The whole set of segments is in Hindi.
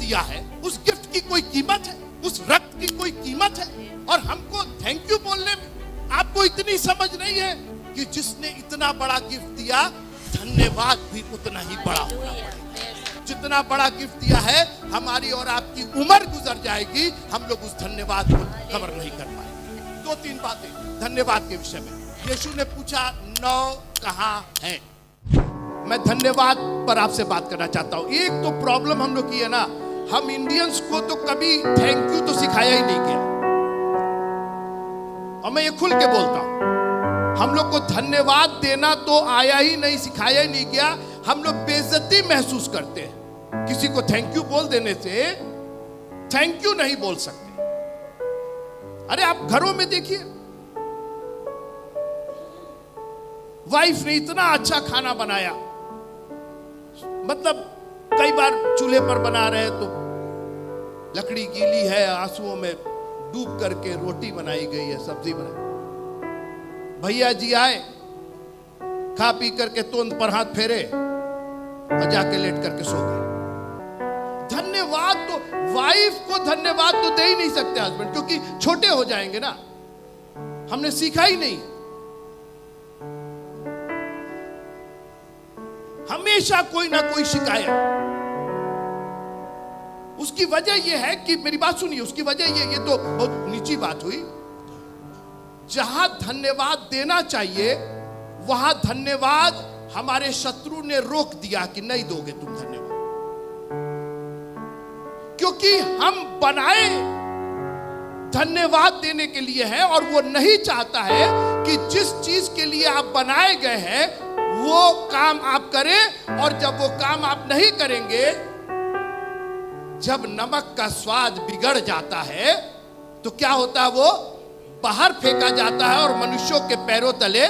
दिया है, उस गिफ्ट की कोई कीमत है? उस रक्त की कोई कीमत है? और हमको थैंक यू बोलने में आपको इतनी समझ नहीं है कि जिसने इतना बड़ा गिफ्ट दिया, धन्यवाद भी उतना ही बड़ा होना पड़ेगा। जितना बड़ा गिफ्ट दिया है, हमारी और आपकी उम्र गुजर जाएगी, हम लोग उस धन्यवाद को कवर नहीं कर पाएंगे। 2-3 बातें धन्यवाद के विषय में। यीशु ने पूछा 9 कहाँ हैं? मैं धन्यवाद पर आपसे बात करना चाहता हूं। एक तो प्रॉब्लम हम लोग की है ना, हम इंडियंस को तो कभी थैंक यू तो सिखाया ही नहीं गया। और मैं ये खुल के बोलता हूं, हम लोग को धन्यवाद देना तो आया ही नहीं, सिखाया ही नहीं गया। हम लोग बेइज्जती महसूस करते हैं। किसी को थैंक यू बोल देने से थैंक यू नहीं बोल सकते। अरे आप घरों में देखिए, वाइफ ने इतना अच्छा खाना बनाया, मतलब कई बार चूल्हे पर बना रहे तो लकड़ी गीली है, आंसुओं में डूब करके रोटी बनाई गई है, सब्जी बनाई। भैया जी आए, खा पी करके तोंद पर हाथ फेरे और जाके लेट करके सो गए। धन्यवाद तो, वाइफ को धन्यवाद तो दे ही नहीं सकते हस्बैंड, क्योंकि छोटे हो जाएंगे ना, हमने सीखा ही नहीं। हमेशा कोई ना कोई शिकायत। उसकी वजह यह है कि, मेरी बात सुनिए, उसकी वजह ये तो बहुत नीची बात हुई। जहां धन्यवाद देना चाहिए, वहां धन्यवाद हमारे शत्रु ने रोक दिया कि नहीं दोगे तुम धन्यवाद, क्योंकि हम बनाए धन्यवाद देने के लिए हैं और वो नहीं चाहता है कि जिस चीज के लिए आप बनाए गए हैं वो काम आप करें। और जब वो काम आप नहीं करेंगे, जब नमक का स्वाद बिगड़ जाता है तो क्या होता है, वो बाहर फेंका जाता है और मनुष्यों के पैरों तले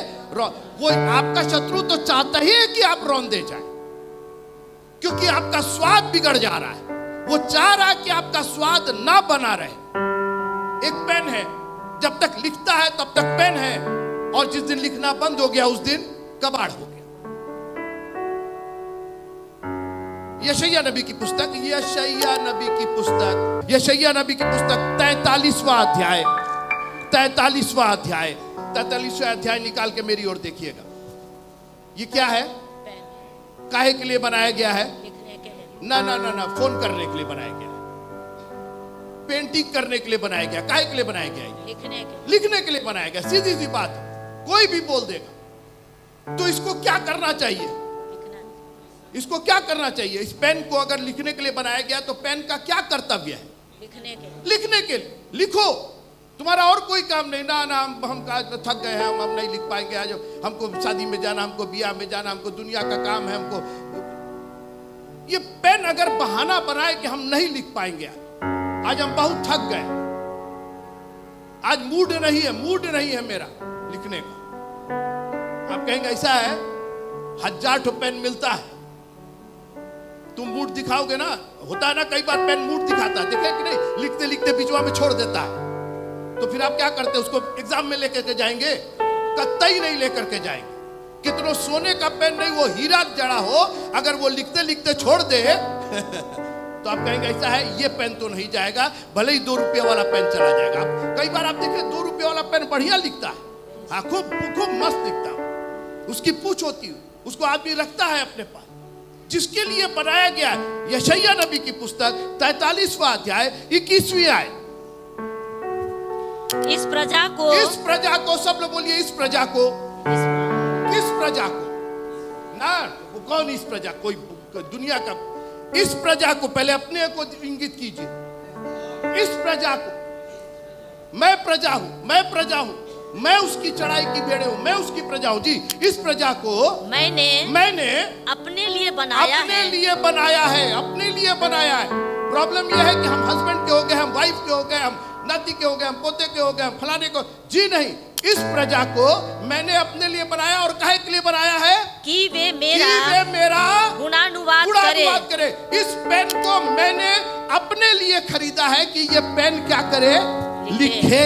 वो आपका शत्रु तो चाहता ही है कि आप रौंदे जाए, क्योंकि आपका स्वाद बिगड़ जा रहा है। वो चाह रहा है कि आपका स्वाद ना बना रहे। एक पेन है, जब तक लिखता है तब तक पेन है, और जिस दिन लिखना बंद हो गया उस दिन कबाड़ हो गया। यशायाह नबी की पुस्तक, यशायाह नबी की पुस्तक, यशायाह नबी की पुस्तक 43वां अध्याय, 43वां अध्याय, 43वां अध्याय निकाल के मेरी ओर देखिएगा। ये क्या है? काहे के लिए बनाया गया है? ना ना ना ना, फोन करने के लिए बनाया गया है, पेंटिंग करने के लिए बनाया गया। काहे के लिए बनाया गया है? लिखने के लिए बनाया गया। सीधी सी बात, कोई भी बोल देगा। तो इसको क्या करना चाहिए? इसको क्या करना चाहिए? इस पेन को अगर लिखने के लिए बनाया गया तो पेन का क्या कर्तव्य है? लिखने के लिए। लिखो, तुम्हारा और कोई काम नहीं। ना ना हम थक गए हैं, हम नहीं लिख पाएंगे, आज हमको शादी में जाना, हमको ब्याह में जाना, हमको दुनिया का काम है, हमको। ये पेन अगर बहाना बनाए कि हम नहीं लिख पाएंगे, आज हम बहुत थक गए, आज मूड नहीं है मेरा लिखने का। आप कहेंगे ऐसा है, 1000 ठो पेन मिलता है, तुम मूड दिखाओगे ना। होता है ना, कई बार पेन मूड दिखाता है, देखे कि नहीं, लिखते लिखते बीचवा में छोड़ देता है। तो फिर आप क्या करते हैं? उसको एग्जाम में लेकर के जाएंगे? कतई नहीं लेकर के जाएंगे। कितनों सोने का पेन नहीं, वो हीरा जड़ा हो, अगर वो लिखते लिखते छोड़ दे तो आप कहेंगे ऐसा है, ये पेन तो नहीं जाएगा, भले ही 2 रुपये वाला पेन चला जाएगा। कई बार आप देखें 2 रुपये वाला पेन बढ़िया लिखता है, हाँ, खूब मस्त लिखता है, उसकी पूछ होती है, उसको आदमी रखता है अपने पास। जिसके लिए बनाया गया है, यशायाह नबी की पुस्तक 43वां अध्याय 21वीं आयत। इस प्रजा को, सब लोग बोलिए, इस प्रजा को। किस प्रजा को? ना वो कौन इस प्रजा? कोई दुनिया का। इस प्रजा को, पहले अपने को इंगित कीजिए। इस प्रजा को, मैं प्रजा हूं, मैं उसकी चढ़ाई की भेड़े हूं, मैं उसकी प्रजा हूं। जी, इस प्रजा को मैंने अपने लिए बनाया है। प्रॉब्लम यह है कि हम हस्बैंड के हो गए, हम वाइफ के हो गए, हम नाती के हो गए, हम पोते के हो गए, हम फलाने को। जी नहीं, इस प्रजा को मैंने अपने लिए बनाया। और काहे के लिए बनाया है? कि वे मेरा गुणानुवाद करे। इस पेन को मैंने अपने लिए खरीदा है कि ये पेन क्या करे? लिखे।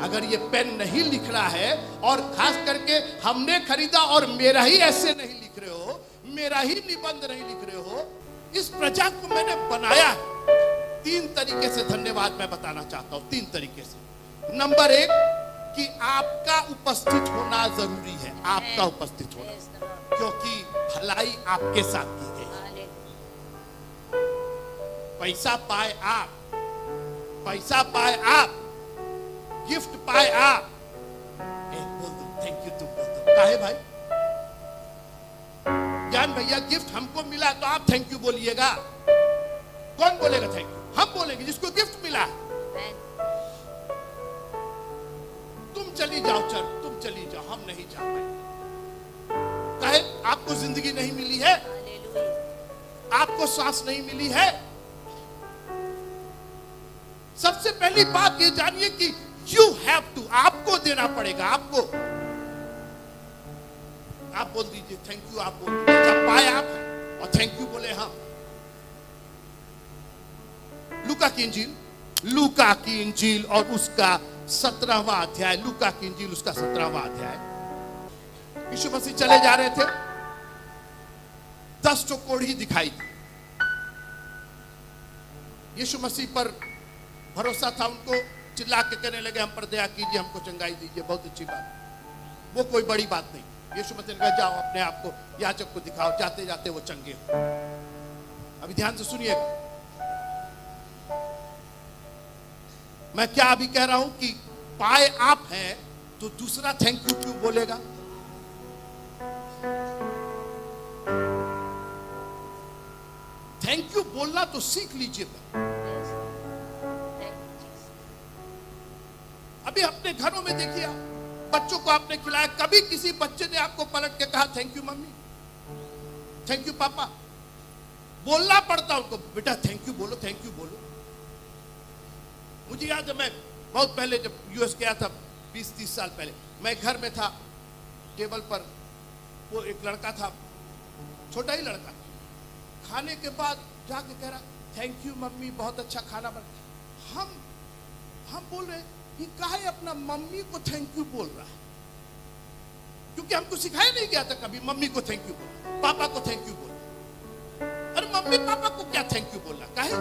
अगर ये पेन नहीं लिख रहा है, और खास करके हमने खरीदा और मेरा ही ऐसे नहीं लिख रहे हो, मेरा ही निबंध नहीं लिख रहे हो, इस प्रजा को मैंने बनाया है। 3 तरीके से धन्यवाद मैं बताना चाहता हूं, 3 तरीके से। नंबर 1 कि आपका उपस्थित होना जरूरी है, आपका उपस्थित होना, क्योंकि भलाई आपके साथ की गई। पैसा पाए आप, पैसा पाए आप, गिफ्ट पाए आप, बोल दो थैंक यू, तुम बोल दो। काहे भाई? ज्ञान भैया गिफ्ट हमको मिला तो आप थैंक यू बोलिएगा। कौन बोलेगा थैंक यू? हम बोलेंगे जिसको गिफ्ट मिला। तुम चली जाओ चल, तुम चली जाओ, हम नहीं जा पाए। काहे? आपको जिंदगी नहीं मिली है, आपको सांस नहीं मिली है। सबसे पहली बात ये जानिए कि यू हैव टू, आपको देना पड़ेगा, आपको। आप बोल दीजिए थैंक यू, आप बोल दीजिए, जब पाए आप और थैंक यू बोले हम। लूका की इंजील और उसका 17वां अध्याय, लूका की इंजील उसका 17वां अध्याय। यीशु मसीह चले जा रहे थे, 10 कोढ़ी दिखाई दी। यीशु मसीह पर भरोसा था उनको, चिल्ला के कहने लगे हम पर दया कीजिए, हमको चंगाई दीजिए। बहुत अच्छी बात, वो कोई बड़ी बात नहीं। यीशु मसीह ने कहा जाओ अपने आप को याजक को दिखाओ। जाते जाते वो चंगे हो। अभी ध्यान से सुनिएगा, मैं क्या अभी कह रहा हूं कि पाए आप हैं तो दूसरा थैंक यू क्यों बोलेगा? थैंक यू बोलना तो सीख लीजिएगा। अभी अपने घरों में देखिए, बच्चों को आपने खिलाया, कभी किसी बच्चे ने आपको पलट के कहा thank you mummy, thank you पापा? बोलना पड़ता उनको, बेटा थैंक यू बोलो, थैंक यू बोलो। मुझे याद है, मैं बहुत पहले जब यूएस गया था 20-30 साल पहले, मैं घर में था, टेबल पर वो एक लड़का था, छोटा ही लड़का, खाने के बाद जाके कह रहा थैंक यू मम्मी, बहुत अच्छा खाना बना। हम बोल रहे ये काहे अपना मम्मी को थैंक यू बोल रहा है? क्योंकि हमको सिखाया नहीं गया था कभी मम्मी को थैंक यू बोलना, पापा को थैंक यू बोलना। अरे मम्मी पापा को क्या थैंक यू बोलना? काहे?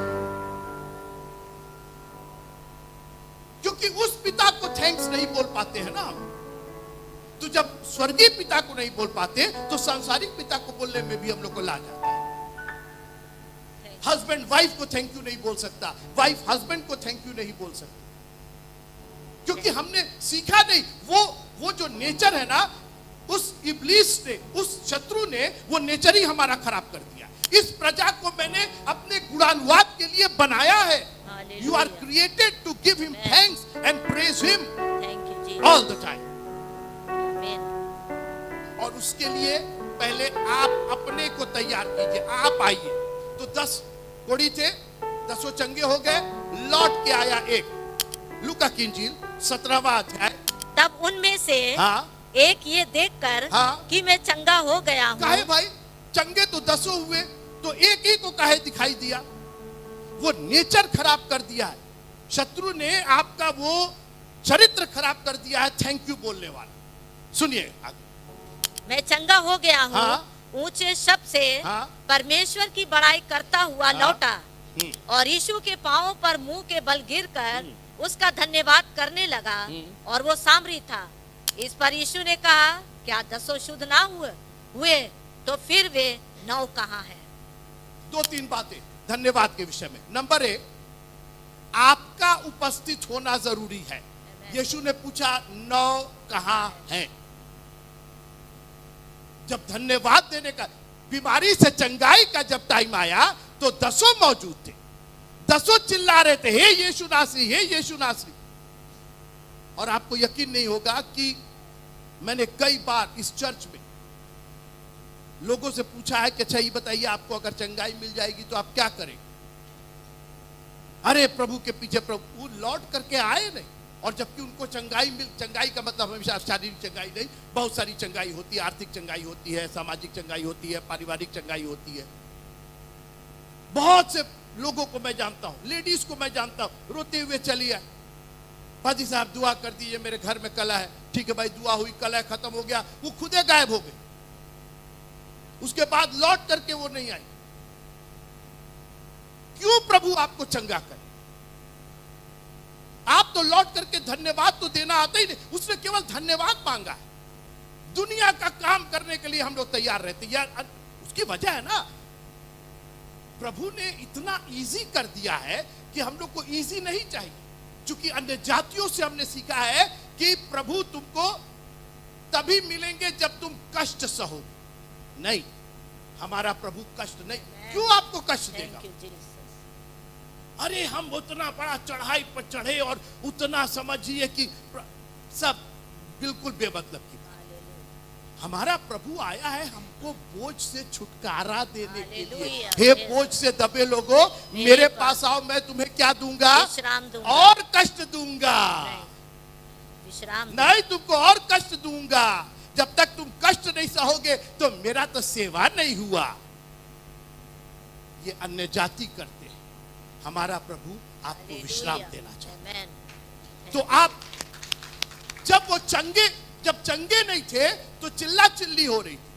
क्योंकि उस पिता को थैंक्स नहीं बोल पाते हैं ना हम। तो जब स्वर्गीय पिता को नहीं बोल पाते तो सांसारिक पिता को बोलने में भी हम लोग को लाज आता है। हस्बैंड वाइफ को थैंक यू नहीं बोल सकता, वाइफ हस्बैंड को थैंक यू नहीं बोल सकती, क्योंकि हमने सीखा नहीं। वो जो नेचर है ना, उस इब्लीस ने, उस शत्रु ने वो नेचर ही हमारा खराब कर दिया। इस प्रजा को मैंने अपने गुणानुवाद के लिए बनाया है। You are created to give him thanks and praise him all the time. और उसके लिए पहले आप अपने को तैयार कीजिए। आप आइए। तो 10 कोढ़ी थे, 10 चंगे हो गए, लौट के आया एक। लूका की इंजील 17वां अध्याय। तब उनमें से एक ये देखकर कि मैं चंगा हो गया हूँ। काहे भाई? चंगे तो 10 हुए, तो एक ही को काहे दिखाई दिया? वो नेचर खराब कर दिया है। शत्रु ने आपका वो चरित्र खराब कर दिया है थैंक यू बोलने वाला। सुनिए आगे। मैं चंगा हो गया हूँ, ऊंचे शब्द से परमेश्वर की बड़ाई करता हुआ लौटा और यीशु के पांवों पर मुंह के बल गिरकर उसका धन्यवाद करने लगा। और वो सामरी था। इस पर यीशु ने कहा, क्या 10 शुद्ध ना हुए तो फिर वे 9 कहाँ हैं? 2-3 बातें धन्यवाद के विषय में। नंबर 1, आपका उपस्थित होना जरूरी है। यीशु ने पूछा 9 कहाँ हैं? जब धन्यवाद देने का, बीमारी से चंगाई का जब टाइम आया तो 10 मौजूद थे। 10 चिल्ला रहे थे, हे यीशु नासरी, हे यीशु नासरी। और आपको यकीन नहीं होगा कि मैंने कई बार इस चर्च में लोगों से पूछा है कि अच्छा ये बताइए, आपको अगर चंगाई मिल जाएगी तो आप क्या करेंगे? अरे प्रभु के पीछे प्रभु। वो लौट करके आए नहीं। और जबकि उनको चंगाई का मतलब हमेशा शारीरिक चंगाई नहीं, बहुत सारी चंगाई होती है। आर्थिक चंगाई होती है, सामाजिक चंगाई होती है, पारिवारिक चंगाई होती है। बहुत से लोगों को मैं जानता हूं, लेडीज को मैं जानता हूं, रोते हुए चली आए, पादी साहब दुआ कर दीजिए, मेरे घर में कलह है। ठीक है भाई, दुआ हुई, कलह खत्म हो गया, वो खुदे गायब हो गए। उसके बाद लौट करके वो नहीं आई। क्यों प्रभु आपको चंगा करे? आप तो लौट करके धन्यवाद तो देना आता ही नहीं, उसने केवल धन्यवाद मांगा है। दुनिया का काम करने के लिए हम लोग तैयार रहते हैं यार, उसकी वजह है ना, प्रभु ने इतना इजी कर दिया है कि हम लोग को इजी नहीं चाहिए। क्योंकि अन्य जातियों से हमने सीखा है कि प्रभु तुमको तभी मिलेंगे जब तुम कष्ट सहो। नहीं, हमारा प्रभु कष्ट नहीं, क्यों आपको कष्ट देगा? Thank you, Jesus. अरे हम उतना बड़ा चढ़ाई पर चढ़े और उतना समझिए कि सब बिल्कुल बेमतलब की बात। हमारा प्रभु आया है हमको बोझ से छुटकारा देने के लिए। हालेलुया। हे बोझ से दबे लोगों, मेरे पास आओ, मैं तुम्हें क्या दूंगा? विश्राम दूंगा। और कष्ट दूंगा। विश्राम नहीं, तुमको और कष्ट दूंगा। जब तक तुम कष्ट नहीं सहोगे तो मेरा तो सेवा नहीं हुआ। ये अन्य जाति करते हैं, हमारा प्रभु आपको विश्राम देना चाहता है। तो आप जब चंगे नहीं थे तो चिल्ला चिल्ली हो रही थी,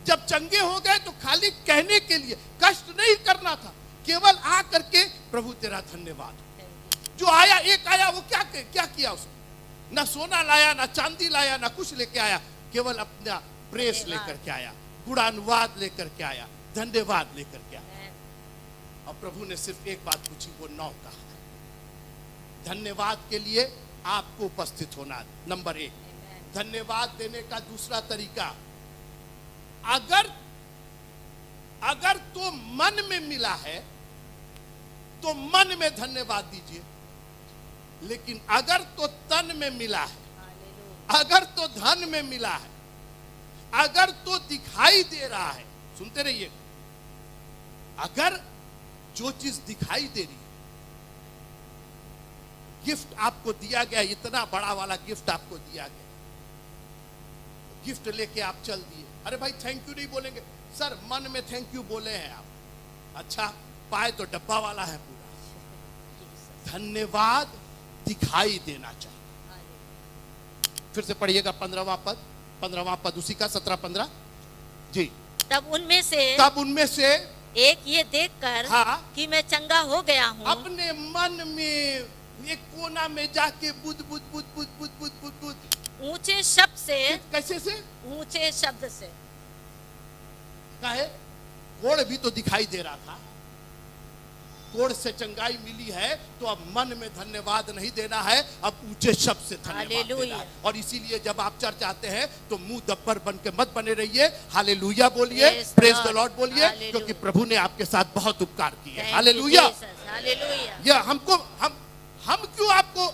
जब चंगे हो गए तो खाली कहने के लिए, कष्ट नहीं करना था, केवल आ करके प्रभु तेरा धन्यवाद। जो आया, एक आया, वो क्या किया उसने? ना सोना लाया, ना चांदी लाया, ना कुछ लेके आया, केवल अपना प्रेस लेकर के आया, गुणानुवाद लेकर के आया, धन्यवाद लेकर के आया। और प्रभु ने सिर्फ एक बात पूछी, वो 9 कहा। धन्यवाद के लिए आपको उपस्थित होना, नंबर 1। धन्यवाद देने का दूसरा तरीका, अगर तो मन में मिला है तो मन में धन्यवाद दीजिए। लेकिन अगर तो तन में मिला है, अगर तो धन में मिला है, अगर तो दिखाई दे रहा है, सुनते रहिए, अगर जो चीज दिखाई दे रही है, गिफ्ट आपको दिया गया, इतना बड़ा वाला गिफ्ट आपको दिया गया, गिफ्ट लेके आप चल दिए, अरे भाई थैंक यू नहीं बोलेंगे? सर मन में थैंक यू बोले हैं आप, अच्छा पाए तो डब्बा वाला है पूरा। धन्यवाद दिखाई देना चाहिए। फिर से पढ़िएगा 15वां पद उसी का 17-15 जी। तब उनमें से एक ये देखकर कि मैं चंगा हो गया हूँ, अपने मन में एक कोना में जाके बुद बुद बुद बुद बुद बुद बुद बुद ऊंचे शब्द से, कैसे से? ऊंचे शब्द से, काहे? कोड़ भी तो दिखाई दे रहा था, कोड़ से चंगाई मिली है तो अब मन में धन्यवाद नहीं देना है, अब ऊंचे शब्द से धन्यवाद देना है। और इसीलिए जब आप चर्च आते हैं तो मुंह दब्बर बन के मत बने रहिए, हालेलुया बोलिए, प्रेज द लॉर्ड बोलिए, क्योंकि प्रभु ने आपके साथ बहुत उपकार किए। हालेलुया। यह हम क्यों आपको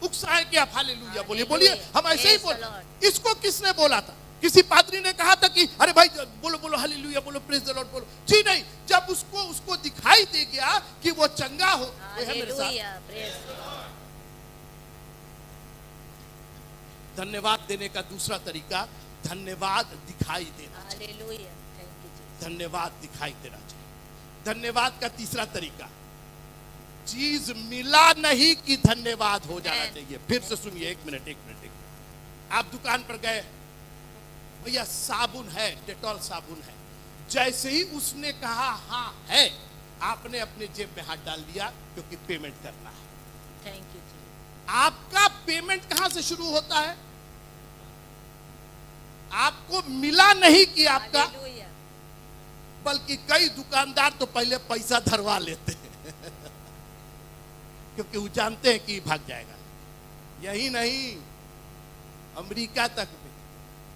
उकसाए कि आप हालेलुया बोलिए? हम ऐसे ही बोले। इसको किसने बोला था? किसी पादरी ने कहा था कि अरे भाई बोलो बोलो हालेलुया बोलो, प्रेज द लॉर्ड बोलो? जी नहीं, जब उसको दिखाई दे गया कि वो चंगा हो। है मेरे साथ? धन्यवाद देने का दूसरा तरीका, धन्यवाद दिखाई देना चाहिए। धन्यवाद दिखाई देना चाहिए। धन्यवाद का तीसरा तरीका, चीज मिला नहीं कि धन्यवाद हो जाना चाहिए। फिर से सुनिए, एक मिनट। आप दुकान पर गए, भैया साबुन है, डेटॉल साबुन है, जैसे ही उसने कहा हाँ है, आपने अपने जेब में हाथ डाल दिया, क्योंकि पेमेंट करना है। थैंक यू जी। आपका पेमेंट कहां से शुरू होता है? आपको मिला नहीं कि आपका, बल्कि कई दुकानदार तो पहले पैसा धरवा लेते हैं क्योंकि वो जानते हैं कि भाग जाएगा। यही नहीं, अमेरिका तक में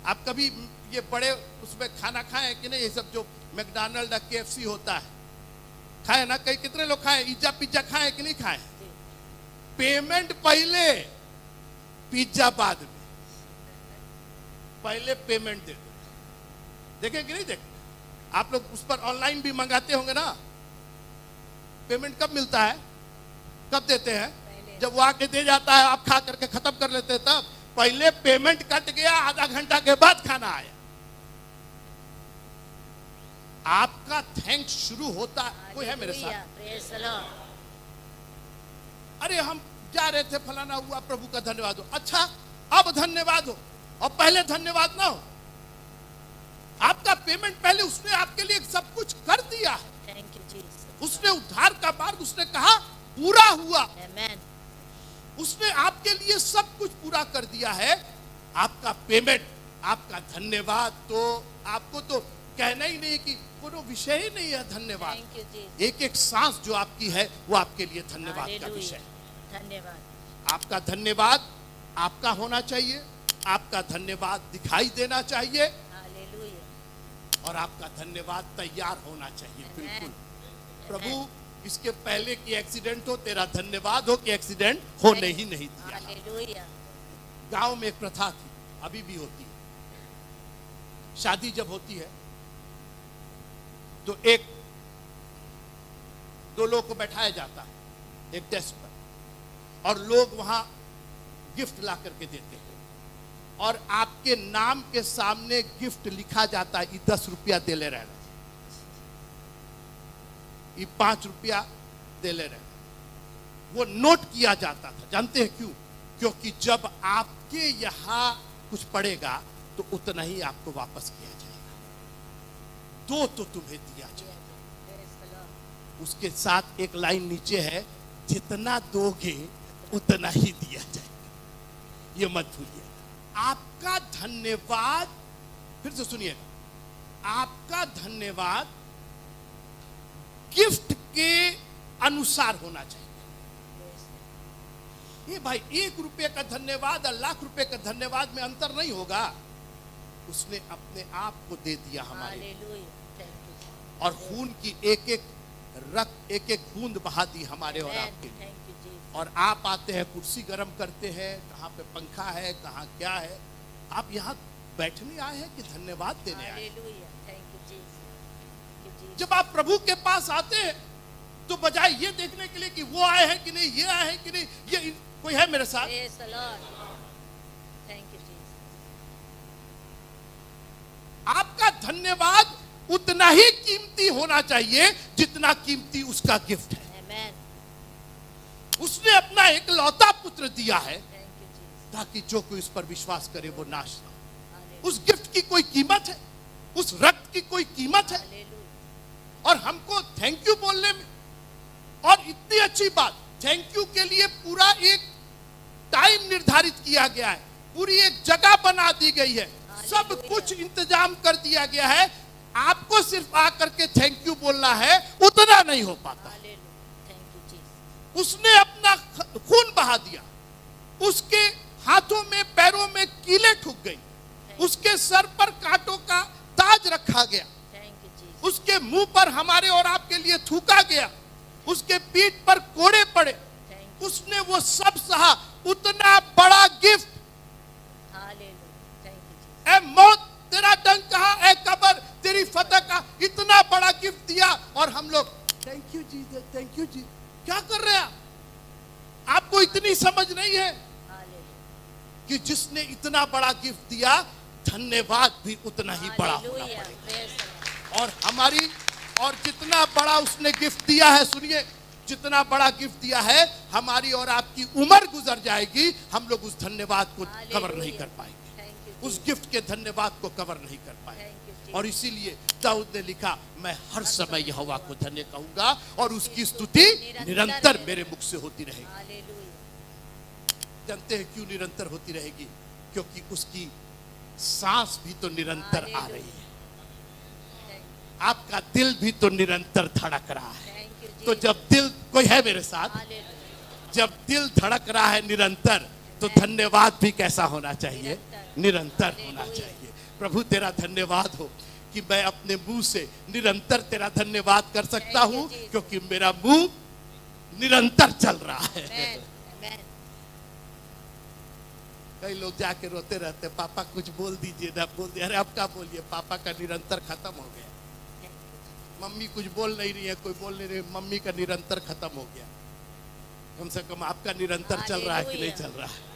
आप कभी ये बड़े उसमें खाना खाए कि नहीं? ये सब जो मैकडॉनल्ड KFC होता है, खाए ना? कई कितने लोग खाए? पिज्जा खाए कि नहीं खाए? पेमेंट पहले, पिज्जा बाद में। पहले पेमेंट दे दो। देखें कि नहीं देखें? आप लोग उस पर ऑनलाइन भी मंगाते होंगे ना? पेमेंट कब मिलता है, कब देते हैं? जब वो आके दे जाता है, आप खा करके खत्म कर लेते हैं तब। पहले पेमेंट कट गया, आधा घंटा के बाद खाना आया। आपका थैंक्स शुरू होता है। कोई है मेरे साथ? अरे हम जा रहे थे, फलाना हुआ, प्रभु का धन्यवाद हो। अच्छा अब धन्यवाद हो, और पहले धन्यवाद ना हो। आपका पेमेंट पहले उसने आपके लिए सब कुछ कर दिया। Thank you Jesus. उसने उसने उद्धार का मार्ग, उसने कहा पूरा हुआ। Amen. उसने आपके लिए सब कुछ पूरा कर दिया है। आपका पेमेंट, आपका धन्यवाद तो आपको तो कहना ही नहीं कि कोनो विषय ही नहीं है धन्यवाद। Thank you, Jesus. एक एक सांस जो आपकी है वो आपके लिए धन्यवाद का Hallelujah. विषय है। धन्यवाद। आपका धन्यवाद आपका होना चाहिए, आपका धन्यवाद दिखाई देना चाहिए Hallelujah. और आपका धन्यवाद तैयार होना चाहिए। Amen. बिल्कुल प्रभु, इसके पहले कि एक्सीडेंट हो, तेरा धन्यवाद हो कि एक्सीडेंट होने ही नहीं दिया। Hallelujah. गांव में एक प्रथा थी, अभी भी होती है। शादी जब होती है तो एक दो लोग को बैठाया जाता है एक डेस्क पर और लोग वहां गिफ्ट ला करके देते हैं और आपके नाम के सामने गिफ्ट लिखा जाता है। ये 10 रुपया दे ले रहना, ये 5 रुपया दे ले रहना। वो नोट किया जाता था। जानते हैं क्यों? क्योंकि जब आपके यहां कुछ पड़ेगा तो उतना ही आपको वापस किया जाएगा। दो तो तुम्हें दिया जाएगा। Praise the Lord. उसके साथ एक लाइन नीचे है, जितना दोगे उतना ही दिया जाएगा। ये मत भूलिए। आपका धन्यवाद, फिर से सुनिएगा, आपका धन्यवाद गिफ्ट के अनुसार होना चाहिए। ये भाई 1 रुपये का धन्यवाद और लाख रुपए का धन्यवाद में अंतर नहीं होगा। उसने अपने आप को दे दिया हमारे लिए। Hallelujah. Thank you, Jesus. और खून की एक एक रक्त, एक एक बूंद बहा दी हमारे और Amen. आपके लिए। Thank you, Jesus. और आप आते हैं, कुर्सी गर्म करते हैं, कहाँ पे पंखा है, कहाँ क्या है। आप यहाँ बैठने आए हैं कि धन्यवाद देने आए हैं? Hallelujah. Thank you, Jesus. Thank you, Jesus. जब आप प्रभु के पास आते हैं तो बजाय ये देखने के लिए कि वो आए हैं कि नहीं, ये आए हैं कि नहीं, ये कोई है मेरे साथ, Praise the Lord. Thank you, Jesus. आपका धन्यवाद उतना ही कीमती होना चाहिए जितना कीमती उसका गिफ्ट है। Amen. उसने अपना एकलौता पुत्र दिया है Thank you, Jesus. ताकि जो कोई उस पर विश्वास करे वो नाश ना हो। Hallelujah. उस गिफ्ट की कोई कीमत है, उस रक्त की कोई कीमत है। Hallelujah. और हमको थैंक यू बोलने में, और इतनी अच्छी बात, थैंक यू के लिए पूरा एक टाइम निर्धारित किया गया है, पूरी एक जगह बना दी गई है, सब कुछ इंतजाम कर दिया गया है। आपको सिर्फ आकर के थैंक यू बोलना है, उतना नहीं हो पाता। Hallelujah. Thank you, Jesus. उसने अपना खून बहा दिया, उसके हाथों में पैरों में कीलें ठुक गई, उसके सर पर कांटों का ताज रखा गया, Thank you, Jesus. उसके मुंह पर हमारे और आपके लिए थूका गया, उसके पीठ पर कोड़े पड़े, Thank you. उसने वो सब सहा। उतना बड़ा gift. Hallelujah. Thank you, Jesus. ए मौत तेरा डंक कहाँ, ए कब्र तेरी फतह का, इतना बड़ा गिफ्ट दिया और हम लोग thank you ji, thank you ji. क्या कर रहे हैं आप? आपको इतनी समझ नहीं है Hallelujah. कि जिसने इतना बड़ा गिफ्ट दिया, धन्यवाद भी उतना ही बड़ा होना Hallelujah. पड़ेगा। Praise the Lord. और हमारी, और जितना बड़ा उसने गिफ्ट दिया है, सुनिए, जितना बड़ा गिफ्ट दिया है, हमारी और आपकी उम्र गुजर जाएगी, हम लोग उस धन्यवाद को कवर नहीं कर पाएंगे, Thank you, उस Jesus. गिफ्ट के धन्यवाद को कवर नहीं कर पाएंगे। Thank you, Jesus. और इसीलिए दाऊद ने लिखा, मैं हर समय यहोवा को धन्य कहूंगा और उसकी स्तुति निरंतर मेरे मुख से होती रहेगी। Hallelujah. जानते हैं क्यों निरंतर होती रहेगी? क्योंकि उसकी सांस भी तो निरंतर आ रही है, Thank you. आपका दिल भी तो निरंतर धड़क रहा है। Thank you, तो Jesus. जब दिल, कोई है मेरे साथ, Hallelujah. जब दिल धड़क रहा है निरंतर, तो धन्यवाद भी कैसा होना चाहिए? निरंतर होना चाहिए। प्रभु तेरा धन्यवाद हो कि मैं अपने मुंह से निरंतर तेरा धन्यवाद कर सकता हूं, क्योंकि मेरा मुंह निरंतर चल रहा है। Amen. Amen. कई लोग जाके रोते रहते, पापा कुछ बोल दीजिए ना, बोल दिया। अरे अब क्या बोलिए, पापा का निरंतर खत्म हो गया। मम्मी कुछ बोल नहीं रही है, कोई बोल नहीं रही, मम्मी का निरंतर खत्म हो गया। कम से कम आपका निरंतर चल रहा है कि नहीं चल रहा है?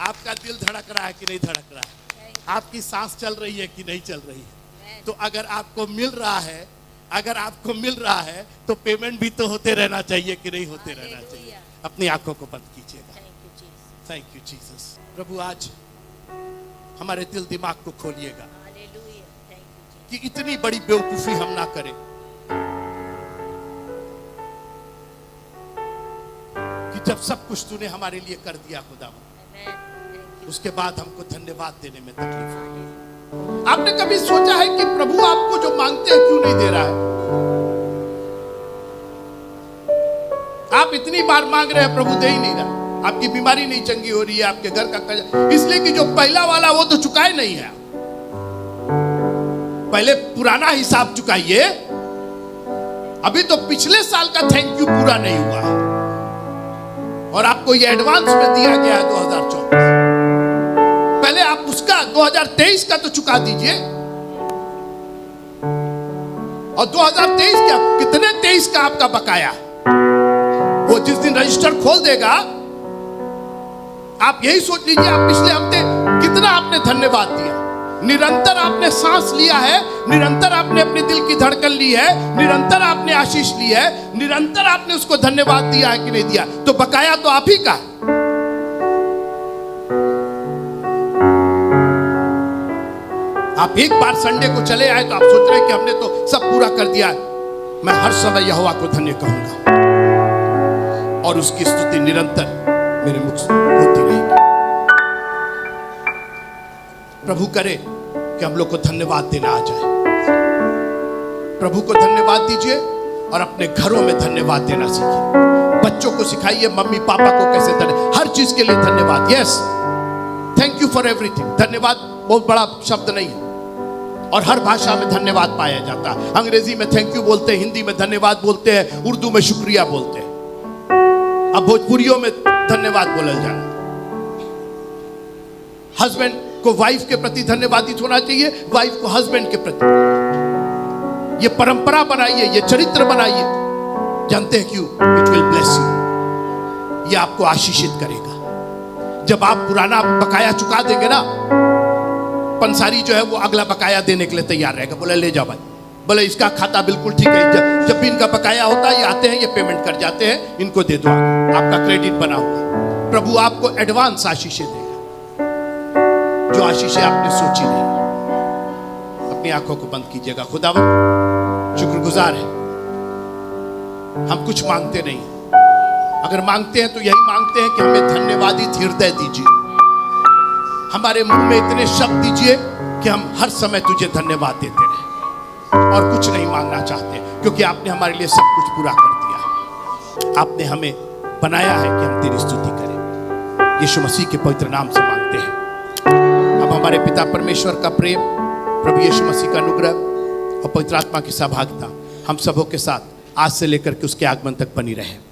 आपका दिल धड़क रहा है कि नहीं धड़क रहा है? आपकी सांस चल रही है कि नहीं चल रही है? तो अगर आपको मिल रहा है, अगर आपको मिल रहा है, तो पेमेंट भी तो होते रहना चाहिए कि नहीं होते रहना चाहिए? अपनी आंखों को बंद कीजिएगा। Thank you, Jesus. Thank you Jesus. प्रभु आज हमारे दिल दिमाग को खोलिएगा Hallelujah. Thank you, Jesus. कि इतनी बड़ी बेवकूफी हम ना करें जब सब कुछ तूने हमारे लिए कर दिया खुदा, उसके बाद हमको धन्यवाद देने में तकलीफ होगी। आपने कभी सोचा है कि प्रभु आपको जो मांगते हैं क्यों नहीं दे रहा है? आप इतनी बार मांग रहे हैं, प्रभु दे ही नहीं रहा। आपकी बीमारी नहीं चंगी हो रही है, आपके घर का कर्जा, इसलिए कि जो पहला वाला वो तो चुकाए नहीं है। पहले पुराना हिसाब चुकाइए। अभी तो पिछले साल का थैंक यू पूरा नहीं हुआ है और आपको ये एडवांस में दिया गया है 2024। पहले आप उसका 2023 का तो चुका दीजिए। और 2023 क्या, कितने 23 का आपका बकाया? वो जिस दिन रजिस्टर खोल देगा, आप यही सोच लीजिए आप पिछले हफ्ते कितना आपने धन्यवाद दिया। निरंतर आपने सांस लिया है, निरंतर आपने अपने दिल की धड़कन ली है, निरंतर आपने आशीष ली है, निरंतर आपने उसको धन्यवाद दिया है कि नहीं दिया? तो बकाया तो आप ही का। आप एक बार संडे को चले आए तो आप सोच रहे हैं कि हमने तो सब पूरा कर दिया। मैं हर समय यहोवा को धन्य कहूंगा और उसकी स्तुति निरंतर मेरे मुख से होती रहेगी। प्रभु करे कि हम लोग को धन्यवाद देना आ जाए। प्रभु को धन्यवाद दीजिए और अपने घरों में धन्यवाद देना सीखिए। बच्चों को सिखाइए मम्मी पापा को कैसे हर चीज के लिए धन्यवाद। Yes, thank you for everything. धन्यवाद बहुत बड़ा शब्द नहीं है और हर भाषा में धन्यवाद पाया जाता है। अंग्रेजी में थैंक यू बोलते हैं, हिंदी में धन्यवाद बोलते हैं, उर्दू में शुक्रिया बोलते हैं। अब भोजपुरियों में धन्यवाद बोला जाए। हस्बैंड को वाइफ के प्रति धन्यवादित होना चाहिए, वाइफ को हस्बैंड के प्रति। ये परंपरा बनाइए, ये चरित्र बनाइए। जानते हैं क्यों? It will bless you. ये आपको आशीषित करेगा। जब आप पुराना बकाया चुका देंगे ना, पंसारी जो है वो अगला बकाया देने के लिए तैयार रहेगा। बोले ले जाओ भाई, बोले इसका खाता बिल्कुल ठीक है। जब भी इनका बकाया होता है ये आते हैं, ये पेमेंट कर जाते हैं, इनको दे दो, आपका क्रेडिट बना हुआ। प्रभु आपको एडवांस आशीषें देगा, जो आशीषें आपने सोची नहीं। अपनी आंखों को बंद कीजिएगा। खुदावंद शुक्रगुजार है, हम कुछ मांगते नहीं, अगर मांगते हैं तो यही मांगते हैं कि हमें धन्यवादित हृदय दीजिए। हमारे मुंह में इतने शब्द दीजिए कि हम हर समय तुझे धन्यवाद देते रहें और कुछ नहीं मांगना चाहते, क्योंकि आपने हमारे लिए सब कुछ पूरा कर दिया। आपने हमें बनाया है कि हम तेरी स्तुति करें। यीशु मसीह के पवित्र नाम से मांगते हैं। अब हमारे पिता परमेश्वर का प्रेम, प्रभु यीशु मसीह का अनुग्रह और पवित्र आत्मा की सहभागिता हम सबों के साथ आज से लेकर के उसके आगमन तक बनी रहे।